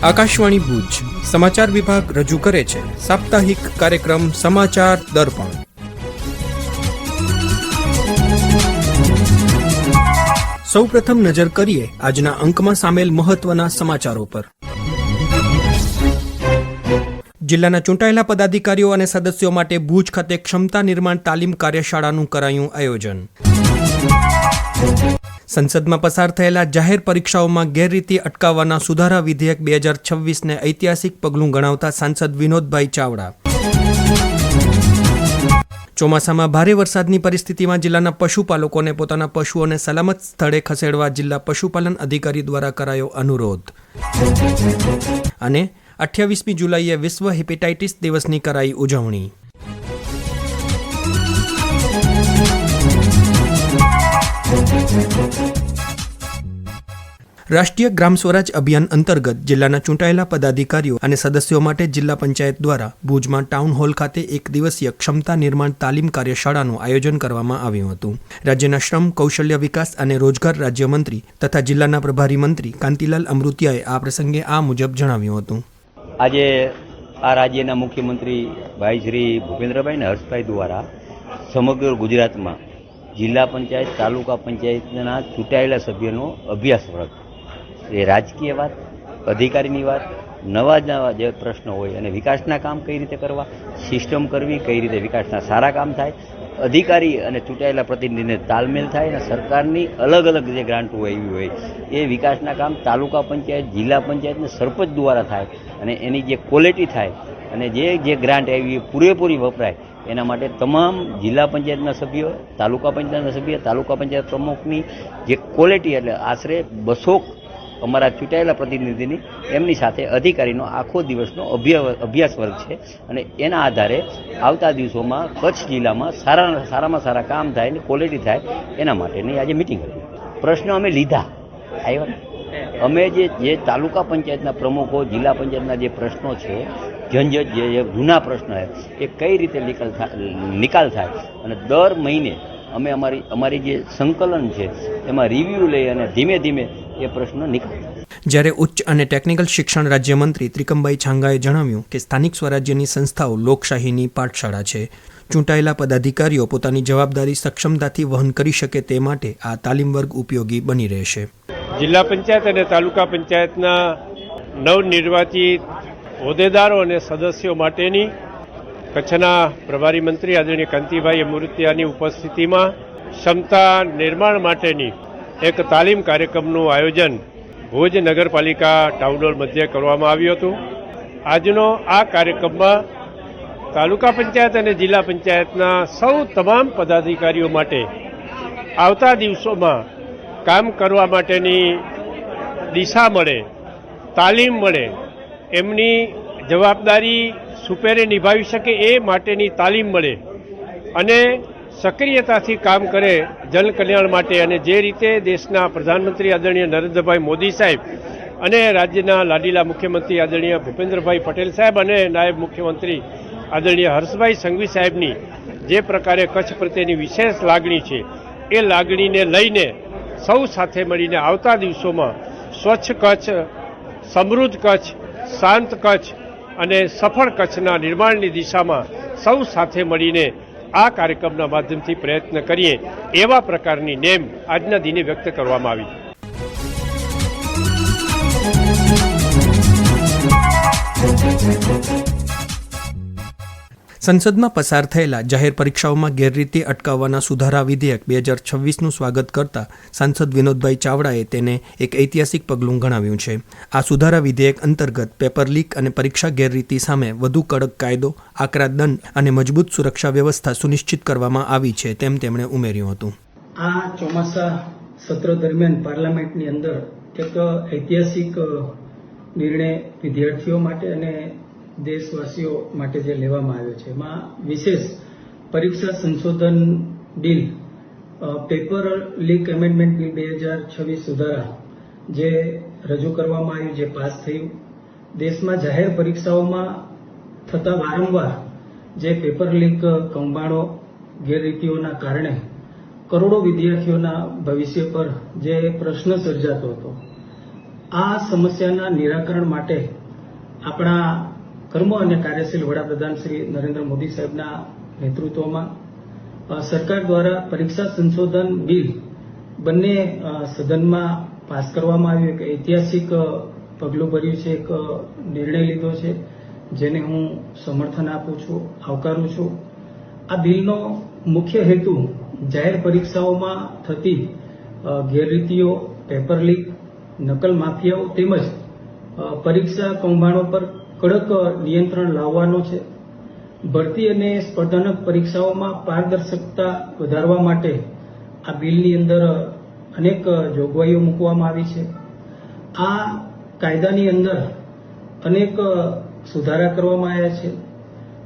આકાશવાણી ભુજ સમાચાર વિભાગ રજૂ કરે છે સાપ્તાહિક કાર્યક્રમ સમાચાર દર્પણ. સૌપ્રથમ નજર કરીએ આજના અંકમાં સામેલ મહત્વના સમાચારો પર. જિલ્લાના ચૂંટાયેલા પદાધિકારીઓ અને સદસ્યો માટે ભુજ ખાતે ક્ષમતા નિર્માણ તાલીમ કાર્યશાળાનું કરાયું આયોજન. સંસદમાં પસાર થયેલા જાહેર પરીક્ષાઓમાં ગેરરીતિ અટકાવવાના સુધારા વિધેયક 2026ને ઐતિહાસિક પગલું ગણાવતા સાંસદ વિનોદભાઈ ચાવડા. ચોમાસામાં ભારે વરસાદની પરિસ્થિતિમાં જિલ્લાના પશુપાલકોને પોતાના પશુઓને સલામત સ્થળે ખસેડવા જિલ્લા પશુપાલન અધિકારી દ્વારા કરાયો અનુરોધ. અને 28મી જુલાઈએ વિશ્વ હેપેટાઇટિસ દિવસની કરાઈ ઉજવણી. રાષ્ટ્રીય ગ્રામ સ્વરાજ અભિયાન અંતર્ગત જિલ્લાના ચૂંટાયેલા પદાધિકારીઓ અને સદસ્યો માટે જિલ્લા પંચાયત દ્વારા ભુજમાં ટાઉન હોલ ખાતે એક દિવસીય ક્ષમતા નિર્માણ તાલીમ કાર્યશાળાનું આયોજન કરવામાં આવ્યું હતું. રાજ્યના શ્રમ, કૌશલ્ય વિકાસ અને રોજગાર રાજ્યમંત્રી તથા જિલ્લાના પ્રભારી મંત્રી કાંતિલાલ અમૃતિયાએ આ પ્રસંગે આ મુજબ જણાવ્યું હતું. આજે આ રાજ્યના મુખ્યમંત્રી ભાઈ શ્રી ભૂપેન્દ્રભાઈ અને હર્ષભાઈ દ્વારા સમગ્ર ગુજરાતમાં જિલ્લા પંચાયત, તાલુકા પંચાયતના ચૂંટાયેલા સભ્યોનો અભ્યાસ વર્ગ, એ રાજકીય વાત, અધિકારીની વાત, નવા જે પ્રશ્નો હોય અને વિકાસના કામ કઈ રીતે કરવા, સિસ્ટમ કરવી, કઈ રીતે વિકાસના સારા કામ થાય, અધિકારી અને ચૂંટાયેલા પ્રતિનિધિને તાલમેલ થાય અને સરકારની અલગ અલગ જે ગ્રાન્ટો એવી હોય એ વિકાસના કામ તાલુકા પંચાયત, જિલ્લા પંચાયત અને સરપંચ દ્વારા થાય અને એની જે ક્વોલિટી થાય અને જે ગ્રાન્ટ આવી એ પૂરેપૂરી વપરાય એના માટે તમામ જિલ્લા પંચાયતના સભ્યો, તાલુકા પંચાયતના સભ્ય, તાલુકા પંચાયત પ્રમુખની જે ક્વોલિટી એટલે આશરે 200 અમારા ચૂંટાયેલા પ્રતિનિધિની એમની સાથે અધિકારીનો આખો દિવસનો અભ્યાસ વર્ગ છે અને એના આધારે આવતા દિવસોમાં કચ્છ જિલ્લામાં સારામાં સારા કામ થાય અને ક્વોલિટી થાય એના માટેની આજે મિટિંગ હતી. પ્રશ્નો અમે લીધા આવ્યા. અમે જે તાલુકા પંચાયતના પ્રમુખો, જિલ્લા પંચાયતના જે પ્રશ્નો છે, ઝંઝટ જે જૂના પ્રશ્નો છે એ કઈ રીતે નિકાલ થાય અને દર મહિને અમે અમારી જે સંકલન છે એમાં રિવ્યૂ લઈ અને ધીમે ધીમે એ પ્રશ્નો નિકાલ. જ્યારે ઉચ્ચ અને ટેકનિકલ શિક્ષણ રાજ્યમંત્રી ત્રિકમભાઈ છાંગાએ જણાવ્યું કે સ્થાનિક સ્વરાજ્યની સંસ્થાઓ લોકશાહીની પાઠશાળા છે. ચૂંટાયેલા પદાધિકારીઓ પોતાની જવાબદારી સક્ષમતાથી વહન કરી શકે તે માટે આ તાલીમ વર્ગ ઉપયોગી બની રહેશે. જિલ્લા પંચાયત અને તાલુકા પંચાયતના નવનિર્વાચિત હોદ્દેદારો અને સદસ્યો માટેની કચ્છના પ્રભારી મંત્રી આદરણીય કાંતિભાઈ અમૃતિયાની ઉપસ્થિતિમાં ક્ષમતા નિર્માણ માટેની એક તાલીમ કાર્યક્રમનું આયોજન ભુજ નગરપાલિકા ટાઉન હોલ મધ્યે કરવામાં આવ્યું હતું. આજનો આ કાર્યક્રમમાં તાલુકા પંચાયત અને જિલ્લા પંચાયતના તમામ પદાધિકારીઓ માટે આવતા દિવસોમાં કામ કરવા માટેની દિશા મળે, તાલીમ મળે, એમની જવાબદારી સુપેરે નિભાવી શકે એ માટેની તાલીમ મળે અને સક્રિયતાથી કામ કરે જનકલ્યાણ માટે. અને જે રીતે દેશના પ્રધાનમંત્રી આદરણીય નરેન્દ્રભાઈ મોદી સાહેબ અને રાજ્યના લાડીલા મુખ્યમંત્રી આદરણીય ભૂપેન્દ્રભાઈ પટેલ સાહેબ અને નાયબ મુખ્યમંત્રી આદરણીય હર્ષભાઈ સંઘવી સાહેબની જે પ્રકારે કચ્છ પ્રત્યેની વિશેષ લાગણી છે એ લાગણીને લઈને સૌ સાથે મળીને આવતા દિવસોમાં સ્વચ્છ કચ્છ, સમૃદ્ધ કચ્છ, શાંત કચ્છ અને સફળ કચ્છના નિર્માણની દિશામાં સૌ સાથે મળીને આ કાર્યક્રમના માધ્યમથી પ્રયત્ન કરીએ એવા પ્રકારની નેમ આજના દિને વ્યક્ત કરવામાં આવી. સંસદમાં પસાર થયેલા જાહેર પરીક્ષાઓમાં ગેરરીતિ અટકાવવાના સુધારા વિધેયક 2026નું સ્વાગત કરતા સાંસદ વિનોદભાઈ ચાવડાએ તેને એક ઐતિહાસિક પગલું ગણાવ્યું છે. આ સુધારા વિધેયક અંતર્ગત પેપર લીક અને પરીક્ષા ગેરરીતિ સામે વધુ કડક કાયદો, આકરા દંડ અને મજબૂત સુરક્ષા વ્યવસ્થા સુનિશ્ચિત કરવામાં આવી છે તેમ તેમણે ઉમેર્યું હતું. આ ચોમાસા સત્ર દરમિયાન પાર્લામેન્ટની અંદર એક ઐતિહાસિક નિર્ણય વિદ્યાર્થીઓ માટે અને દેશવાસીઓ માટે જે લેવામાં આવ્યો છે એમાં વિશેષ પરીક્ષા સંશોધન bill, paper leak amendment bill 2026 સુધારા જે રજૂ કરવામાં આવ્યું, જે પાસ થયું. દેશમાં જાહેર પરીક્ષાઓમાં થતા વારંવાર જે પેપર લીક કૌભાંડો, ગેરરીતિઓના કારણે કરોડો વિદ્યાર્થીઓના ભવિષ્ય પર જે પ્રશ્ન સર્જાતો હતો આ સમસ્યાના નિરાકરણ માટે આપણા કર્મ અને કાર્યશીલ વડાપ્રધાન શ્રી નરેન્દ્ર મોદી સાહેબના નેતૃત્વમાં સરકાર દ્વારા પરીક્ષા સંશોધન બિલ બંને સદનમાં પાસ કરવામાં આવ્યું. એક ઐતિહાસિક પગલું ભર્યું છે, એક નિર્ણય લીધો છે, જેને હું સમર્થન આપું છું, આવકારું છું. આ બિલનો મુખ્ય હેતુ જાહેર પરીક્ષાઓમાં થતી ગેરરીતિઓ, પેપર લીક, નકલ માફિયાઓ તેમજ પરીક્ષા કૌભાંડો પર કડક નિયંત્રણ લાવવાનો છે. ભરતી અને સ્પર્ધાત્મક પરીક્ષાઓમાં પારદર્શકતા વધારવા માટે આ બિલની અંદર અનેક જોગવાઈઓ મૂકવામાં આવી છે. આ કાયદાની અંદર અનેક સુધારા કરવામાં આવ્યા છે.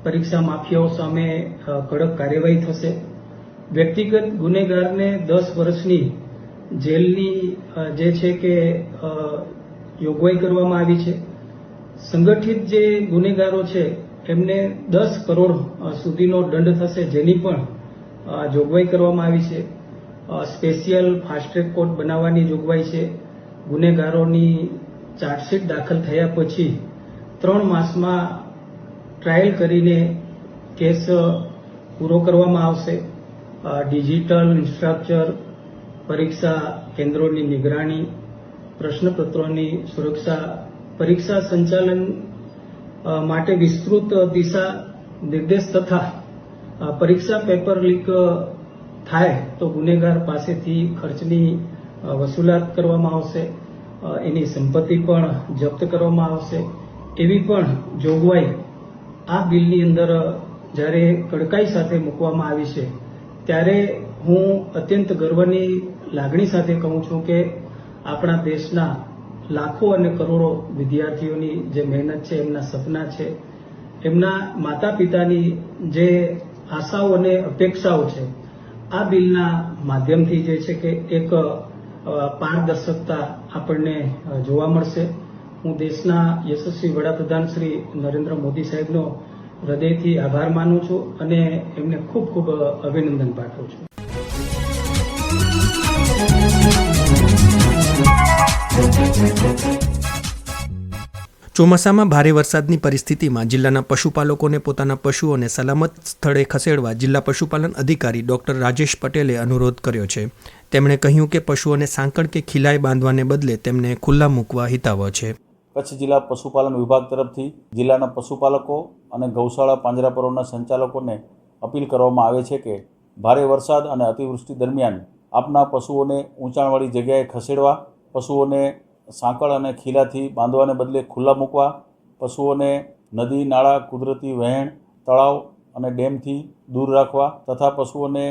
પરીક્ષા માફિયાઓ સામે કડક કાર્યવાહી થશે. વ્યક્તિગત ગુનેગારને 10 વર્ષની જેલની જે છે કે જોગવાઈ કરવામાં આવી છે. સંગઠિત જે ગુનેગારો છે એમને 10 કરોડ સુધીનો દંડ થશે, જેની પણ જોગવાઈ કરવામાં આવી છે. સ્પેશિયલ ફાસ્ટ ટ્રેક કોર્ટ બનાવવાની જોગવાઈ છે. ગુનેગારોની ચાર્જશીટ દાખલ થયા પછી 3 માસમાં ટ્રાયલ કરીને કેસ પૂરો કરવામાં આવશે. ડિજિટલ ઇન્ફ્રાસ્ટ્રક્ચર, પરીક્ષા કેન્દ્રોની નિગરાણી, પ્રશ્નપત્રોની સુરક્ષા, પરીક્ષા સંચાલન માટે વિસ્તૃત દિશા નિર્દેશ તથા પરીક્ષા પેપર લીક થાય તો ગુનેગાર પાસેથી ખર્ચની વસૂલાત કરવામાં આવશે, એની સંપત્તિ પણ જપ્ત કરવામાં આવશે. એવી પણ જોગવાઈ આ બિલની અંદર જ્યારે કડકાઈ સાથે મૂકવામાં આવી છે, ત્યારે હું અત્યંત ગર્વની લાગણી સાથે કહું છું કે આપણા દેશના લાખો અને કરોડો વિદ્યાર્થીઓની જે મહેનત છે, એમના સપના છે, એમના માતા પિતાની જે આશાઓ અને અપેક્ષાઓ છે, આ બિલના માધ્યમથી જે છે કે એક પારદર્શકતા આપણને જોવા મળશે. હું દેશના યશસ્વી વડાપ્રધાન શ્રી નરેન્દ્ર મોદી સાહેબનો હૃદયથી આભાર માનું છું અને એમને ખૂબ ખૂબ અભિનંદન પાઠવું છું. ચોમાસામાં ભારે વરસાદની પરિસ્થિતિમાં જિલ્લાના પશુપાલકોને પોતાના પશુઓને સલામત સ્થળે ખસેડવા જિલ્લા પશુપાલન અધિકારી ડોક્ટર રાજેશ પટેલે અનુરોધ કર્યો છે. તેમણે કહ્યું કે પશુઓને સાંકળ કે ખીલાએ બાંધવાને બદલે તેમને ખુલ્લા મૂકવા હિતાવહ છે. કચ્છ જિલ્લા પશુપાલન વિભાગ તરફથી જિલ્લાના પશુપાલકો અને ગૌશાળા પાંજરાપોળોના સંચાલકોને અપીલ કરવામાં આવે છે કે ભારે વરસાદ અને અતિવૃષ્ટિ દરમિયાન આપના પશુઓને ઊંચાણવાળી જગ્યાએ ખસેડવા, પશુઓને સાંકળ અને ખીલાથી બાંધવાને બદલે ખુલ્લા મૂકવા, પશુઓને નદી, નાળા, કુદરતી વહેણ, તળાવ અને ડેમથી દૂર રાખવા તથા પશુઓને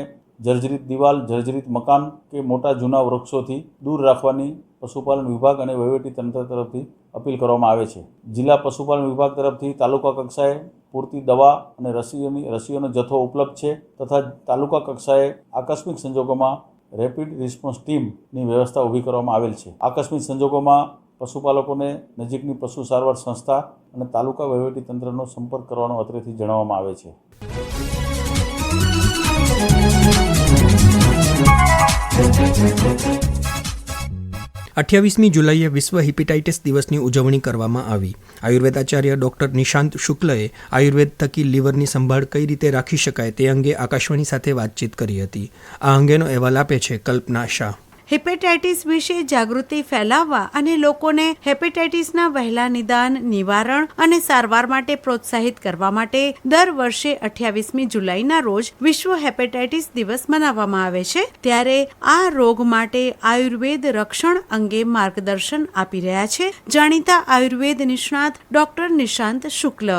જર્જરિત દિવાલ, જર્જરિત મકાન કે મોટા જૂના વૃક્ષોથી દૂર રાખવાની પશુપાલન વિભાગ અને વહીવટીતંત્ર તરફથી અપીલ કરવામાં આવે છે. જિલ્લા પશુપાલન વિભાગ તરફથી તાલુકા કક્ષાએ પૂરતી દવા અને રસીઓનો જથ્થો ઉપલબ્ધ છે તથા તાલુકા કક્ષાએ આકસ્મિક સંજોગોમાં રેપિડ રિસ્પોન્સ ટીમની વ્યવસ્થા ઊભી કરવામાં આવેલ છે. આકસ્મિક સંજોગોમાં પશુપાલકોને નજીકની પશુ સારવાર સંસ્થા અને તાલુકા વહીવટીતંત્રનો સંપર્ક કરવાનો અત્રેથી જણાવવામાં આવે છે. 28મી જુલાઈએ વિશ્વ હિપેટાઇટિસ દિવસની ઉજવણી કરવામાં આવી. આયુર્વેદાચાર્ય ડોક્ટર નિશાંત શુક્લએ આયુર્વેદ થકી લીવરની સંભાળ કઈ રીતે રાખી શકાય તે અંગે આકાશવાણી સાથે વાતચીત કરી હતી. આ અંગેનો અહેવાલ આપે છે કલ્પના શાહ. હેપેટાઇટિસ વિશે જાગૃતિ ફેલાવવા અને લોકોને હેપેટાઇટિસના વહેલા નિદાન, નિવારણ અને સારવાર માટે પ્રોત્સાહિત કરવા માટે દર વર્ષે 28મી જુલાઈના રોજ વિશ્વ હેપેટાઇટિસ દિવસ મનાવવામાં આવે છે. ત્યારે આ રોગ માટે આયુર્વેદ રક્ષણ અંગે માર્ગદર્શન આપી રહ્યા છે જાણીતા આયુર્વેદ નિષ્ણાત ડોક્ટર નિશાંત શુક્લ.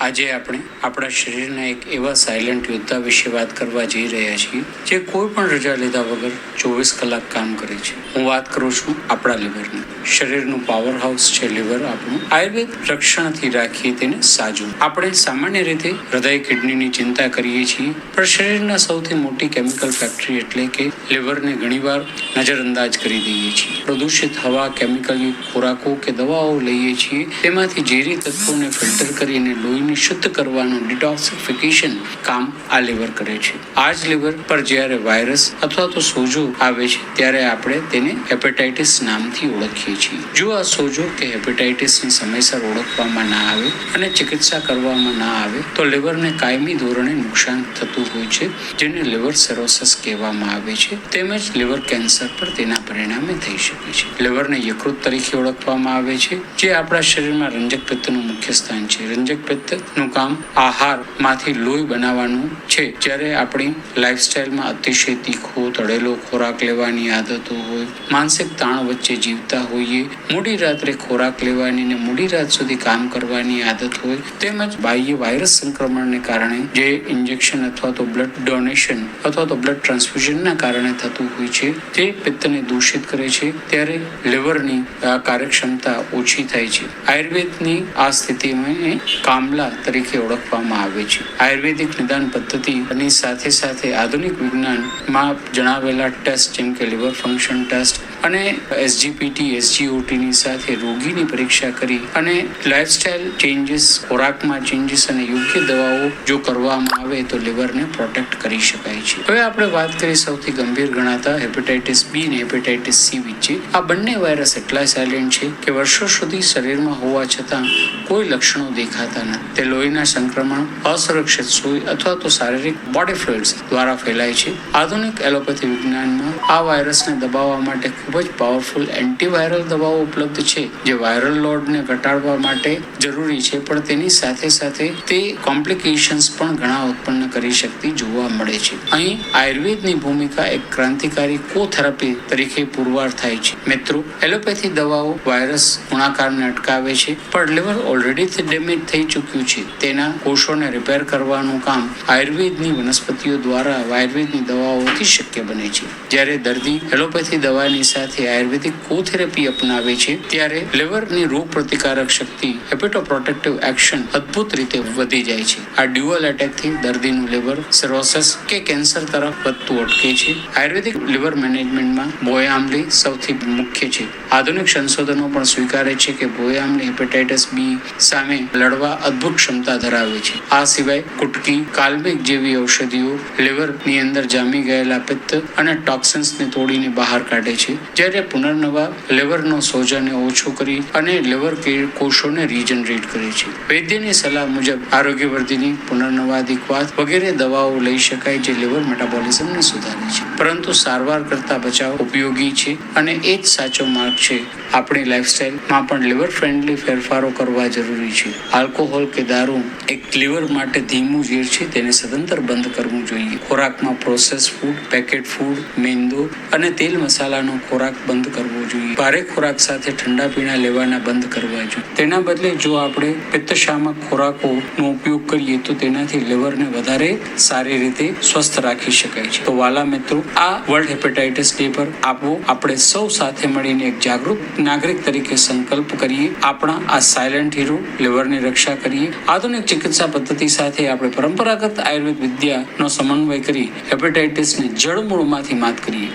આજે આપણે આપણા શરીરના એક એવા સાયલન્ટ યોદ્ધા વિશે વાત કરવા જઈ રહ્યા છીએ જે કોઈ પણ રજા લીધા વગર 24 કલાક કામ કરે છે. હું વાત કરું છું આપણા લીવરની. શરીરનું પાવર હાઉસ છે લીવર આપણું. આયુર્વેદ રક્ષણથી રાખીએ તેને સાજું. આપણે સામાન્ય રીતે હૃદય, કિડનીની ચિંતા કરીએ છીએ, પણ શરીરના સૌથી મોટી કેમિકલ ફેક્ટરી એટલે કે લીવરને ઘણીવાર નજરઅંદાજ કરી દઈએ છીએ. પ્રદૂષિત હવા, કેમિકલયુક્ત ખોરાકો કે દવાઓ લઈએ છીએ, તેમાંથી ઝેરી તત્વોને ફિલ્ટર કરીને લોહીમાં શરીરને શુદ્ધ કરવાનું ડિટોક્સિફિકેશન કામ આ લીવર કરે છે. આ જ લીવર પર જ્યારે વાયરસ અથવા તો સોજો આવે છે ત્યારે આપણે તેને હેપેટાઇટિસ નામથી ઓળખીએ છીએ. જો આ સોજો કે હેપેટાઇટિસને સમયસર ઓળખવામાં ના આવે અને ચિકિત્સા કરવામાં ના આવે તો લીવરને કાયમી ધોરણે નુકસાન થતું હોય છે, જેને લીવર સિરોસિસ કહેવામાં આવે છે. તેમજ લીવર કેન્સર પણ તેના પરિણામે થઈ શકે છે. લીવરને યકૃત તરીકે ઓળખવામાં આવે છે, જે આપણા શરીરમાં રંજક પિત્તનું મુખ્ય સ્થાન છે. રંજક પિત્તનું કામ આહારમાંથી લોહી બનાવવાનું છે. જ્યારે આપણી લાઈફસ્ટાઈલમાં અતિશય તીખો તળેલો ખોરાક લેવાની આદતો હોય, માનસિક તાણ વચ્ચે જીવતા હોઈએ, મોડી રાત્રે ખોરાક લેવાની ને મોડી રાત સુધી કામ કરવાની આદત હોય, તેમજ બાહ્ય વાયરસ સંક્રમણને કારણે જે ઇન્જેક્શન અથવા તો બ્લડ ડોનેશન અથવા તો બ્લડ ટ્રાન્સફ્યુઝનના કારણે થતું હોય છે, તે પિત્તને દૂષિત કરે છે. ત્યારે લીવરની કાર્યક્ષમતા ઓછી થાય છે. આયુર્વેદની આ સ્થિતિને કામલા તરીકે ઓળખવામાં આવે છે. આયુર્વેદિક નિદાન પદ્ધતિની સાથે સાથે આધુનિક વિજ્ઞાનમાં જણાવેલા ટેસ્ટ જેમ કે લીવર ફંક્શન ટેસ્ટ અને SGPT, SGOTની સાથે રોગીની પરીક્ષા કરી અને લાઇફસ્ટાઇલ ચેન્જીસ, ખોરાકમાં ચેન્જીસ અને યોગ્ય દવાઓ જો કરવામાં આવે તો લીવરને પ્રોટેક્ટ કરી શકાય છે. હવે આપણે વાત કરીએ સૌથી ગંભીર ગણાતા હેપેટાઇટિસ B અને હેપેટાઇટિસ C વિશે. આ બંને વાયરસ એટલા સાયલેન્ટ છે કે વર્ષો સુધી શરીરમાં હોવા છતાં કોઈ લક્ષણો દેખાતા નથી. તે લોહીના સંક્રમણ, અસુરક્ષિત સૂઈ અથવા તો શારીરિક બોડી ફ્લુઇડ્સ દ્વારા ફેલાય છે. આધુનિક એલોપેથી વિજ્ઞાનમાં આ વાયરસને દબાવવા માટે ખૂબ જ પાવરફુલ એન્ટીવાયરલ દવાઓ ઉપલબ્ધ છે, જે વાયરલ લોડને ઘટાડવા માટે જરૂરી છે, પણ તેની સાથે સાથે તે કોમ્પ્લિકેશન્સ પણ ઘણા ઉત્પન્ન કરી શકતી જોવા મળે છે. અહીં આયુર્વેદની ભૂમિકા એક ક્રાંતિકારી કોથેરાપી તરીકે પુરવાર થાય છે. મિત્રો, એલોપેથી દવાઓ વાયરસ ગુણાકારને અટકાવે છે, પણ લીવર ઓલરેડી ડેમેજ થઈ ચૂક્યું છે. તેના કોષોને રિપેર કરવાનું કામ આયુર્વેદની વનસ્પતિઓ દ્વારા આયુર્વેદની દવાઓથી શક્ય બને છે. જ્યારે દર્દી એલોપેથી દવાની સાથે આયુર્વેદિક કોથેરાપી અપનાવે છે ત્યારે લીવરની રોગ પ્રતિકારક શક્તિ, હેપેટોપ્રોટેક્ટિવ એક્શન અદ્ભુત રીતે વધી જાય છે. આ ડ્યુઅલ એટેકથી દર્દીનું લીવર સિરોસિસ કે કેન્સર તરફ વધતું અટકે છે. આયુર્વેદિક લીવર મેનેજમેન્ટમાં બોયામલી સૌથી મુખ્ય છે. આધુનિક સંશોધનો પણ સ્વીકારે છે કે બોયામલી હેપેટાઇટિસ B સામે લડવા અદ્ભુત ક્ષમતા ધરાવે છે. આ સિવાય કુટકી, કાલ્મિક જેવી ઔષધિઓ લીવરની અંદર જામી ગયેલા પિત્ત અને ટોક્સિન્સને તોડીને બહાર કાઢે છે. જ્યારે પુનર્નવા લીવરનો સોજાને ઓછો કરી અને લીવર કોષોને રીજનરેટ કરે છે. વૈદ્યની સલાહ મુજબ આરોગ્યવર્ધિની, પુનર્નવાધિકવાદ વગેરે દવાઓ લઈ શકાય જે લીવર મેટાબોલિઝમને સુધારે છે. પરંતુ સારવાર કરતા બચાવ ઉપયોગી છે અને એ જ સાચો માર્ગ છે. આપણી લાઈફસ્ટાઈલમાં પણ લીવર ફ્રેન્ડલી ફેરફારો કરવા જરૂરી છે. આલ્કોહોલ કે દારૂ એક લીવર માટે ધીમું ઝેર છે, તેને સદંતર બંધ કરવું જોઈએ. ખોરાકમાં પ્રોસેસ ફૂડ, પેકેટ ફૂડ, મેંદો અને તેલ મસાલાનો ખોરાક બંધ કરવો જોઈએ. ભારે ખોરાક સાથે ઠંડા પીણા લેવાના બંધ કરવા જોઈએ. તેના બદલે જો આપણે પિત્તશામક ખોરાકોનો ઉપયોગ કરીએ તો તેનાથી લીવરને વધારે સારી રીતે સ્વસ્થ રાખી શકાય છે. તો વાલા મિત્રો, આ વર્લ્ડ હેપેટાઇટિસ ડે પર આપણે સૌ સાથે મળીને એક જાગૃત નાગરિક તરીકે સંકલ્પ કરીએ. આપણા આ સાયલેન્ટ હીરો લીવરની રક્ષા કરીએ. આધુનિક ચિકિત્સા પદ્ધતિ સાથે આપણે પરંપરાગત આયુર્વેદ વિદ્યાનો સમન્વય કરી હેપેટાઇટિસને જડમૂળમાંથી માત કરીએ.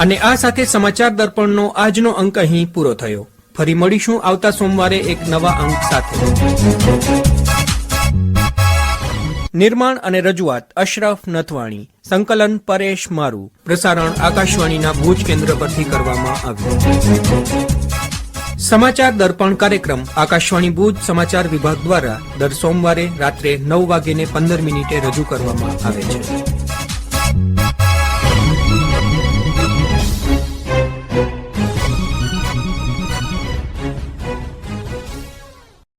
અને આ સાથે સમાચાર દર્પણનો આજનો અંક અહીં પૂરો થયો. ફરી મળીશું આવતા સોમવારે એક નવા અંક સાથે. નિર્માણ અને રજૂઆત અશરફ નથવાણી, સંકલન પરેશ મારું, પ્રસારણ આકાશવાણીના ભુજ કેન્દ્ર પરથી કરવામાં આવ્યું. સમાચાર દર્પણ કાર્યક્રમ આકાશવાણી ભુજ સમાચાર વિભાગ દ્વારા દર સોમવારે રાત્રે 9:15 રજૂ કરવામાં આવે છે.